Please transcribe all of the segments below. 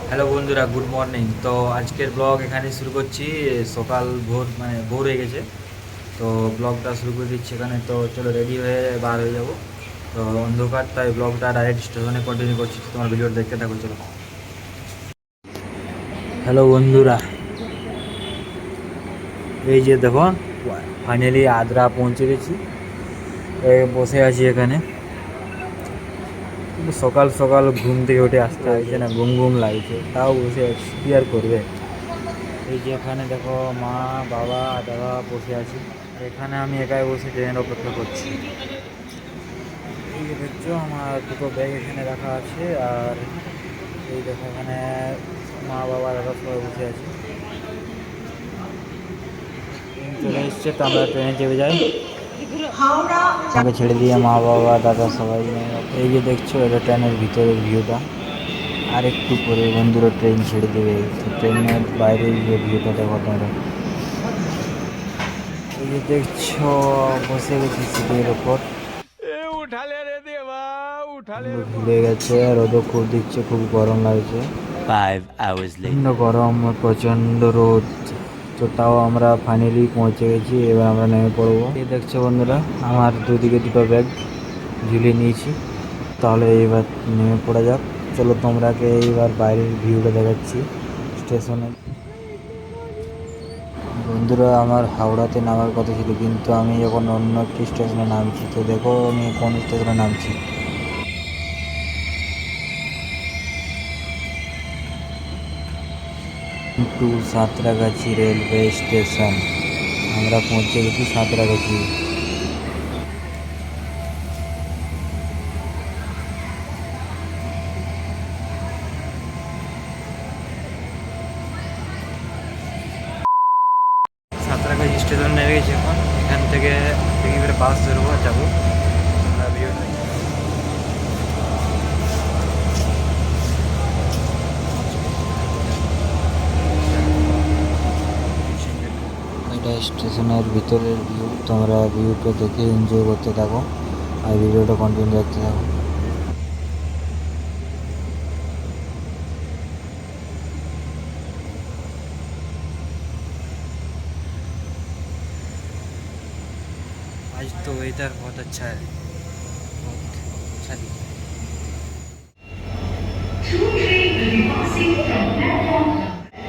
Hello বন্ধুরা, good morning. তো আজকের ব্লগ এখানে শুরু করছি। সকাল ভোর ভোর হয়ে গেছে, তো ব্লগটা শুরু করে দিচ্ছি এখানে। তো চলো রেডি হয়ে বার হয়ে যাবো। তো অন্ধকার, তাই ব্লগটা ডাইরেক্ট স্টেশনে কন্টিনিউ করছি। তোমার ভিডিওটা দেখতে থাকো, চলো। হ্যালো বন্ধুরা, এই যে দেখো, ফাইনালি আদ্রা পৌঁছে গেছি। বসে আছি এখানে। কিন্তু সকাল সকাল ঘুম থেকে উঠে আসতে হয়েছে না, ঘুম ঘুম লাগছে, তাও বসে আছি, কি আর করবে। এই যে এখানে দেখো, মা, বাবা, দাদা বসে আছি। আর এখানে আমি একাই বসে ট্রেনের অপেক্ষা করছি। এই যে দেখছো, আমার দুটো ব্যাগ এখানে রাখা আছে। আর এই দেখো, এখানে মা, বাবা, দাদা সবাই বসে আছে। ট্রেন চলে এসছে, তো আমরা ট্রেনে চেপে যাই। আমাকে ছেড়ে দিয়ে মা, বাবা, দাদা সবাই। এই যে দেখছো, এটা ট্রেনের ভিতরের ভিউটা। আর একটু পরে বন্ধুরা ট্রেন ছেড়ে দেবে, তো ট্রেনের বাইরে যে ভিউটা দেখো তোমরা। এই যে দেখছো, বসে গেছি সিটের ওপর। ভুলে গেছে, রোদও খুব দিচ্ছে, খুব গরম লাগছে। 5 hours প্রচণ্ড later. গরম, প্রচণ্ড রোদ। তো তাও আমরা ফাইনালি পৌঁছে গেছি, এবার আমরা নেমে পড়বো। এই দেখছো বন্ধুরা, আমার দুদিকে দুটো ব্যাগ ঝুলিয়ে নিয়েছি। তাহলে এইবার নেমে পড়া যাক। চলো তোমরাকে এইবার বাইরের ভিউটা দেখাচ্ছি স্টেশনে। বন্ধুরা, আমার হাওড়াতে নামার কথা ছিল, কিন্তু আমি যখন অন্য একটি স্টেশনে নামছি, তো দেখো আমি কোন স্টেশনে নামছি। To Santragachi railway station. আমরা পৌঁছে গেছি সাঁতরাগাছি। সাঁতরাগাছি স্টেশন নেমে গেছি এখন। এখান থেকে দেখি করে বাস ধরবো, যাবো। আমরা এটা স্টেশনের ভিতরের ভিউ, তোমরা ভিউটা দেখে এনজয় করতে থাকো আর ভিডিওটা কন্টিনিউ দেখতে থাকো। आज तो वेदर बहुत अच्छा है, बहुत अच्छा दिख रहा है। Two train will be passing from platform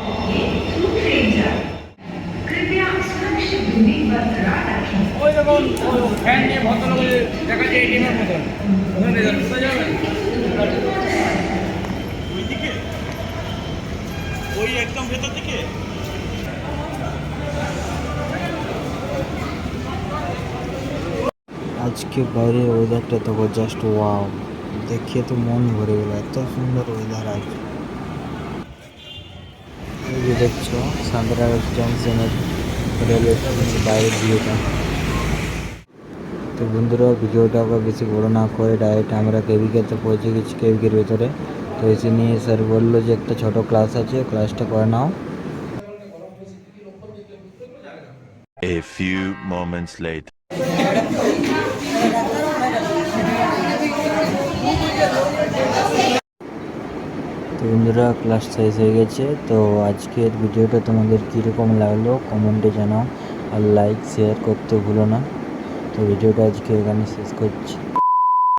आगे two train जाए। कृपया सुरक्षित दूरी बरकरार रखें। ওই দেখুন, ওই ফ্যান নিয়ে ভদ্রলোক দেখা যায় এটিএমের মতন ওখানে কোথায় যাবেন? ওইদিকে, ওই একদম ভেতর দিকে। আজকে বাইরের ওয়েদারটা তো জাস্ট ওয়াও, দেখে তো মন ভরে গেল, এত সুন্দর ওয়েদার আজ। এই যে দেখছো, সাঁতরাগাছি জংশনের রেলওয়ে স্টেশনের বাইরের ভিউটা। তো বন্ধুরা, ভিডিওটা আবার বেশি বড় না করে ডাইরেক্ট আমরা কেভিকেতে পৌঁছে গেছি, কেভিকের ভেতরে। তো এসে নিয়ে স্যার বললো যে একটা ছোট ক্লাস আছে, ক্লাসটা করে নাও। A few moments later. তো বন্ধুরা, ক্লাস শেষ হয়ে গেছে। তো আজকের ভিডিওটা তোমাদের কীরকম লাগলো কমেন্টে জানাও, আর লাইক শেয়ার করতে ভুলো না। তো ভিডিওটা আজকে এখানে শেষ করছি।